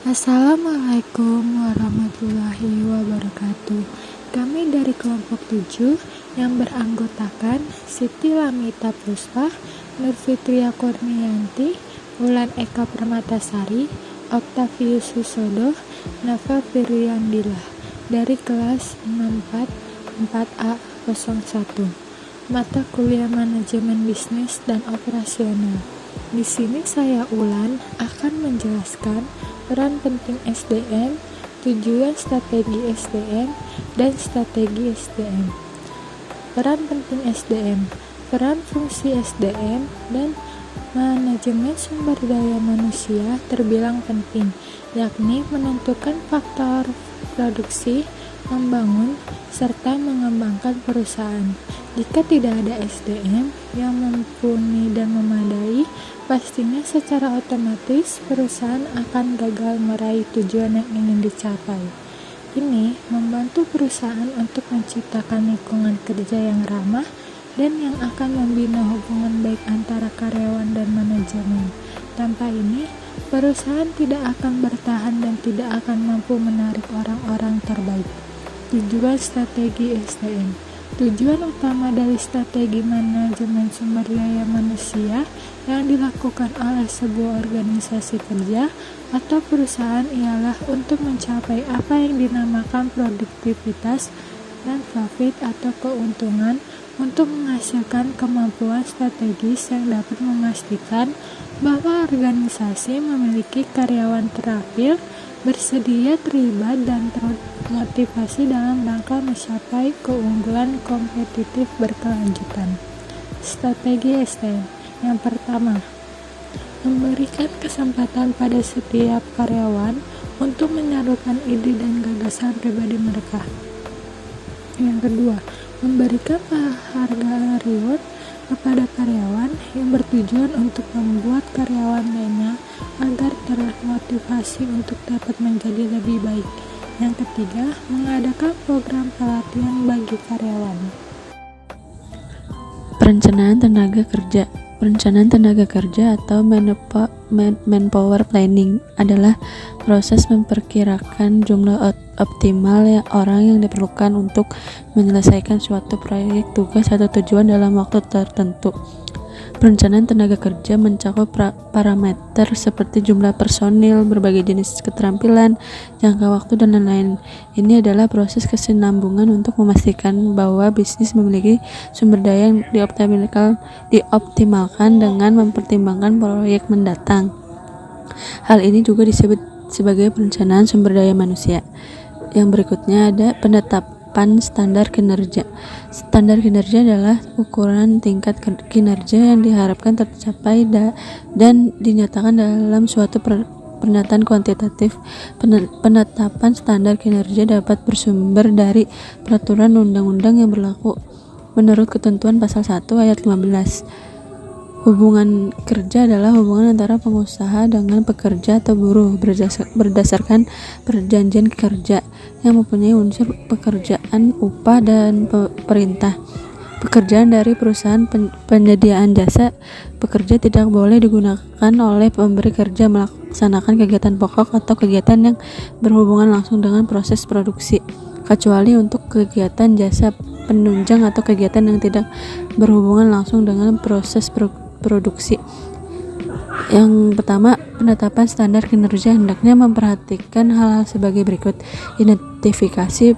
Assalamualaikum warahmatullahi wabarakatuh. Kami dari kelompok 7 yang beranggotakan Siti Lamita Puspa, Nur Fitria Kurnianti, Wulan Eka Permatasari, Octavius Wisodo, Nafa Firyandillah dari kelas 644A01, mata kuliah Manajemen Bisnis dan Operasional. Di sini saya Ulan akan menjelaskan peran penting SDM, tujuan strategi SDM, dan strategi SDM. Peran penting SDM, peran fungsi SDM, dan manajemen sumber daya manusia terbilang penting, yakni menentukan faktor produksi, membangun, serta mengembangkan perusahaan. Jika tidak ada SDM yang mumpuni dan memadai, pastinya secara otomatis perusahaan akan gagal meraih tujuan yang ingin dicapai. Ini membantu perusahaan untuk menciptakan lingkungan kerja yang ramah dan yang akan membina hubungan baik antara karyawan dan manajemen. Tanpa ini, perusahaan tidak akan bertahan dan tidak akan mampu menarik orang-orang terbaik. Tujuan strategi SDM. Tujuan utama dari strategi manajemen sumber daya manusia yang dilakukan oleh sebuah organisasi kerja atau perusahaan ialah untuk mencapai apa yang dinamakan produktivitas dan profit atau keuntungan, untuk menghasilkan kemampuan strategis yang dapat memastikan bahwa organisasi memiliki karyawan terampil, bersedia terlibat dan termotivasi dalam rangka mencapai keunggulan kompetitif berkelanjutan. Strategi SDM. Yang pertama, memberikan kesempatan pada setiap karyawan untuk menyalurkan ide dan gagasan pribadi mereka. Yang kedua, memberikan penghargaan reward kepada karyawan yang bertujuan untuk membuat karyawan lainnya agar termotivasi untuk dapat menjadi lebih baik. Yang ketiga, mengadakan program pelatihan bagi karyawan. Perencanaan tenaga kerja. Perencanaan tenaga kerja atau manpower planning adalah proses memperkirakan jumlah optimal orang yang diperlukan untuk menyelesaikan suatu proyek, tugas, atau tujuan dalam waktu tertentu. Perencanaan tenaga kerja mencakup parameter seperti jumlah personil, berbagai jenis keterampilan, jangka waktu, dan lain-lain. Ini adalah proses kesinambungan untuk memastikan bahwa bisnis memiliki sumber daya yang dioptimalkan dengan mempertimbangkan proyek mendatang. Hal ini juga disebut sebagai perencanaan sumber daya manusia. Yang berikutnya ada penetapan standar kinerja. Standar kinerja adalah ukuran tingkat kinerja yang diharapkan tercapai dan dinyatakan dalam suatu pernyataan kuantitatif. Penetapan standar kinerja dapat bersumber dari peraturan undang-undang yang berlaku menurut ketentuan pasal 1 ayat 15. Hubungan kerja adalah hubungan antara pengusaha dengan pekerja atau buruh berdasarkan perjanjian kerja yang mempunyai unsur pekerjaan, upah, dan perintah. Pekerjaan dari perusahaan penyediaan jasa pekerja tidak boleh digunakan oleh pemberi kerja melaksanakan kegiatan pokok atau kegiatan yang berhubungan langsung dengan proses produksi, kecuali untuk kegiatan jasa penunjang atau kegiatan yang tidak berhubungan langsung dengan proses produksi. Yang pertama, penetapan standar kinerja hendaknya memperhatikan hal-hal sebagai berikut: identifikasi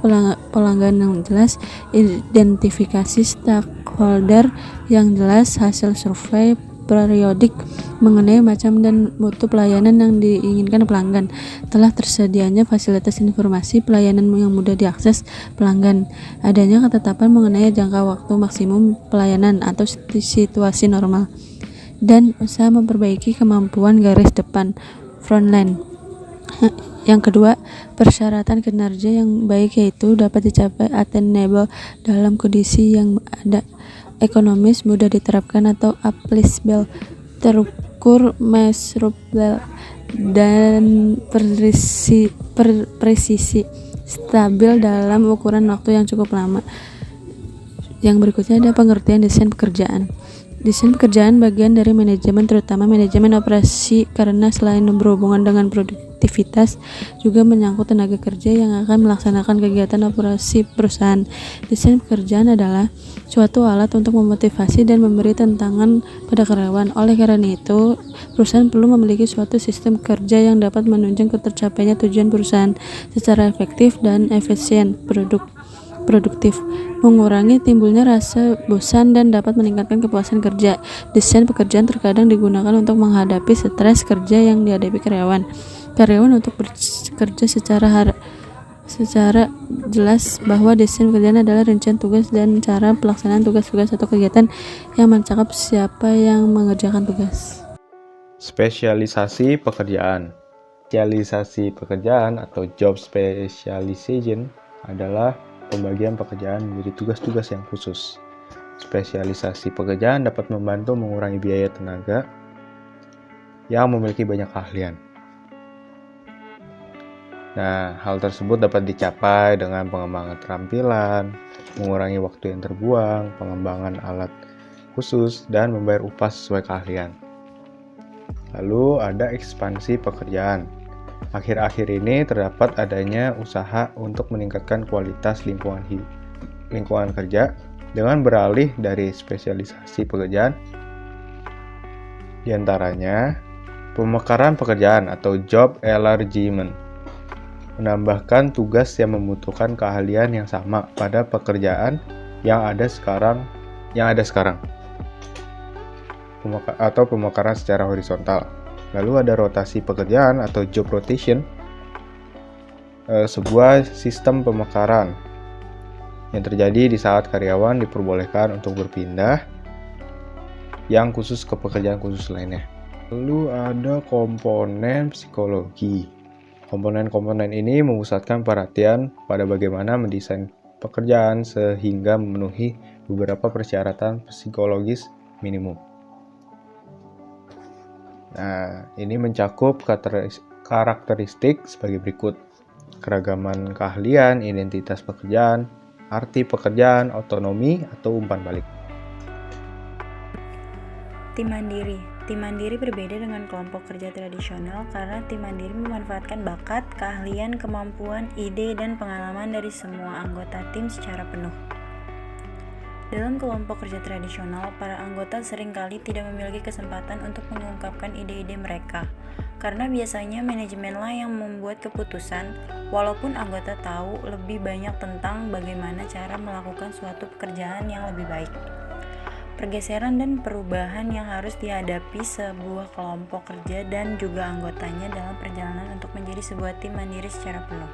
pelanggan yang jelas, identifikasi stakeholder yang jelas, hasil survei periodik mengenai macam dan mutu pelayanan yang diinginkan pelanggan, telah tersedianya fasilitas informasi pelayanan yang mudah diakses pelanggan, adanya ketetapan mengenai jangka waktu maksimum pelayanan atau situasi normal, dan usaha memperbaiki kemampuan garis depan frontline. Yang kedua, persyaratan kinerja yang baik yaitu dapat dicapai attainable dalam kondisi yang ada, ekonomis, mudah diterapkan atau applicable, terukur, measurable, dan presisi, stabil dalam ukuran waktu yang cukup lama. Yang berikutnya ada pengertian desain pekerjaan. Desain pekerjaan bagian dari manajemen, terutama manajemen operasi, karena selain berhubungan dengan produktivitas juga menyangkut tenaga kerja yang akan melaksanakan kegiatan operasi perusahaan. Desain pekerjaan adalah suatu alat untuk memotivasi dan memberi tantangan pada karyawan. Oleh karena itu, perusahaan perlu memiliki suatu sistem kerja yang dapat menunjang tercapainya tujuan perusahaan secara efektif dan efisien, produktif, mengurangi timbulnya rasa bosan dan dapat meningkatkan kepuasan kerja. Desain pekerjaan terkadang digunakan untuk menghadapi stres kerja yang dihadapi karyawan. Karyawan untuk bekerja secara jelas bahwa desain pekerjaan adalah rincian tugas dan cara pelaksanaan tugas-tugas atau kegiatan yang mencakup siapa yang mengerjakan tugas. Spesialisasi pekerjaan. Spesialisasi pekerjaan atau job specialization adalah pembagian pekerjaan menjadi tugas-tugas yang khusus. Spesialisasi pekerjaan dapat membantu mengurangi biaya tenaga yang memiliki banyak keahlian. Nah, hal tersebut dapat dicapai dengan pengembangan keterampilan, mengurangi waktu yang terbuang, pengembangan alat khusus, dan membayar upah sesuai keahlian. Lalu ada ekspansi pekerjaan. Akhir-akhir ini terdapat adanya usaha untuk meningkatkan kualitas lingkungan kerja dengan beralih dari spesialisasi pekerjaan. Di antaranya, pemekaran pekerjaan atau job enlargement, menambahkan tugas yang membutuhkan keahlian yang sama pada pekerjaan yang ada sekarang. Atau pemekaran secara horizontal. Lalu ada rotasi pekerjaan atau job rotation, sebuah sistem pemekaran yang terjadi di saat karyawan diperbolehkan untuk berpindah yang khusus ke pekerjaan khusus lainnya. Lalu ada komponen psikologi. Komponen-komponen ini memusatkan perhatian pada bagaimana mendesain pekerjaan sehingga memenuhi beberapa persyaratan psikologis minimum. Nah, ini mencakup karakteristik sebagai berikut: keragaman keahlian, identitas pekerjaan, arti pekerjaan, otonomi, atau umpan balik. Tim mandiri. Tim mandiri berbeda dengan kelompok kerja tradisional karena tim mandiri memanfaatkan bakat, keahlian, kemampuan, ide, dan pengalaman dari semua anggota tim secara penuh. Dalam kelompok kerja tradisional, para anggota seringkali tidak memiliki kesempatan untuk mengungkapkan ide-ide mereka, karena biasanya manajemenlah yang membuat keputusan, walaupun anggota tahu lebih banyak tentang bagaimana cara melakukan suatu pekerjaan yang lebih baik. Pergeseran dan perubahan yang harus dihadapi sebuah kelompok kerja dan juga anggotanya dalam perjalanan untuk menjadi sebuah tim mandiri secara penuh.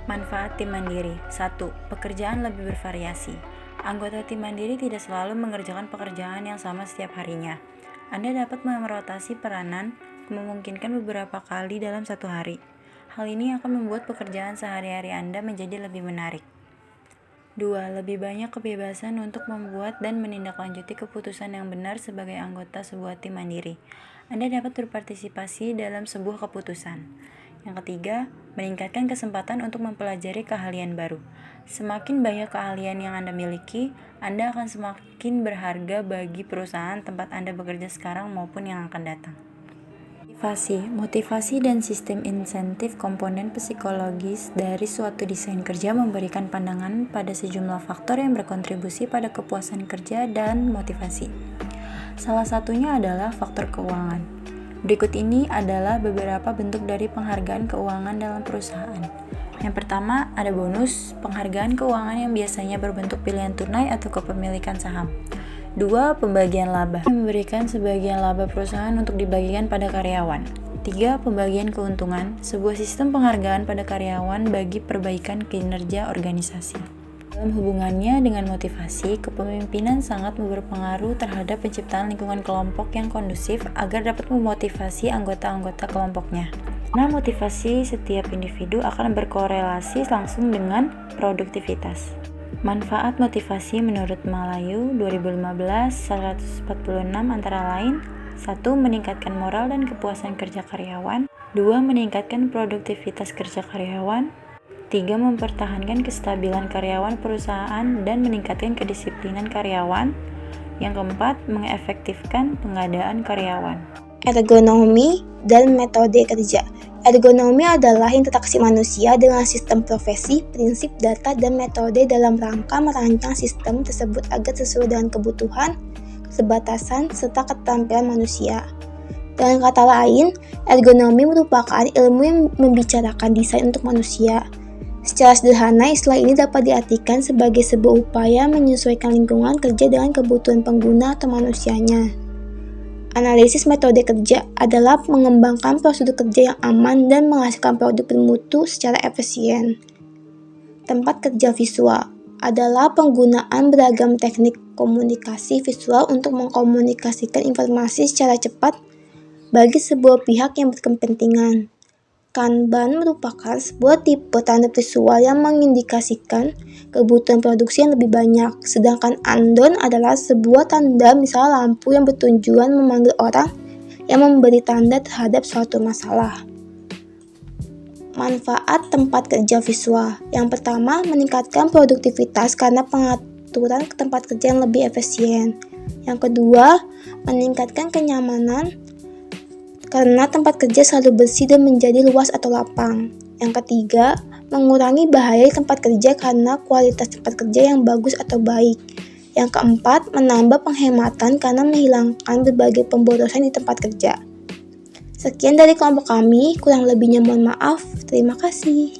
Manfaat tim mandiri. 1. Pekerjaan lebih bervariasi. Anggota tim mandiri tidak selalu mengerjakan pekerjaan yang sama setiap harinya. Anda dapat merotasi peranan, memungkinkan beberapa kali dalam satu hari. Hal ini akan membuat pekerjaan sehari-hari Anda menjadi lebih menarik. 2. Lebih banyak kebebasan untuk membuat dan menindaklanjuti keputusan yang benar sebagai anggota sebuah tim mandiri. Anda dapat berpartisipasi dalam sebuah keputusan. Yang ketiga, meningkatkan kesempatan untuk mempelajari keahlian baru. Semakin banyak keahlian yang Anda miliki, Anda akan semakin berharga bagi perusahaan tempat Anda bekerja sekarang maupun yang akan datang. Motivasi dan sistem insentif komponen psikologis dari suatu desain kerja memberikan pandangan pada sejumlah faktor yang berkontribusi pada kepuasan kerja dan motivasi. Salah satunya adalah faktor keuangan. Berikut ini adalah beberapa bentuk dari penghargaan keuangan dalam perusahaan. Yang pertama, ada bonus, penghargaan keuangan yang biasanya berbentuk pilihan tunai atau kepemilikan saham. 2. Pembagian laba, memberikan sebagian laba perusahaan untuk dibagikan pada karyawan. 3. Pembagian keuntungan, sebuah sistem penghargaan pada karyawan bagi perbaikan kinerja organisasi. Dalam hubungannya dengan motivasi, kepemimpinan sangat berpengaruh terhadap penciptaan lingkungan kelompok yang kondusif agar dapat memotivasi anggota-anggota kelompoknya. Karena motivasi setiap individu akan berkorelasi langsung dengan produktivitas. Manfaat motivasi menurut Malayu 2015 146 antara lain: 1. Meningkatkan moral dan kepuasan kerja karyawan. 2. Meningkatkan produktivitas kerja karyawan. 3. Mempertahankan kestabilan karyawan perusahaan dan meningkatkan kedisiplinan karyawan. Yang keempat, mengefektifkan pengadaan karyawan. ergonomi, dan metode kerja. Ergonomi adalah interaksi manusia dengan sistem profesi, prinsip, data, dan metode dalam rangka merancang sistem tersebut agar sesuai dengan kebutuhan, keterbatasan, serta keterampilan manusia. Dengan kata lain, ergonomi merupakan ilmu yang membicarakan desain untuk manusia. Secara sederhana, istilah ini dapat diartikan sebagai sebuah upaya menyesuaikan lingkungan kerja dengan kebutuhan pengguna atau manusianya. Analisis metode kerja adalah mengembangkan prosedur kerja yang aman dan menghasilkan produk bermutu secara efisien. Tempat kerja visual adalah penggunaan beragam teknik komunikasi visual untuk mengkomunikasikan informasi secara cepat bagi sebuah pihak yang berkepentingan. Kanban merupakan sebuah tipe tanda visual yang mengindikasikan kebutuhan produksi yang lebih banyak, sedangkan andon adalah sebuah tanda misal lampu yang bertujuan memanggil orang yang memberi tanda terhadap suatu masalah. Manfaat tempat kerja visual. Yang pertama, meningkatkan produktivitas karena pengaturan tempat kerja yang lebih efisien. Yang kedua, meningkatkan kenyamanan karena tempat kerja selalu bersih dan menjadi luas atau lapang. Yang ketiga, mengurangi bahaya di tempat kerja karena kualitas tempat kerja yang bagus atau baik. Yang keempat, menambah penghematan karena menghilangkan berbagai pemborosan di tempat kerja. Sekian dari kelompok kami, kurang lebihnya mohon maaf. Terima kasih.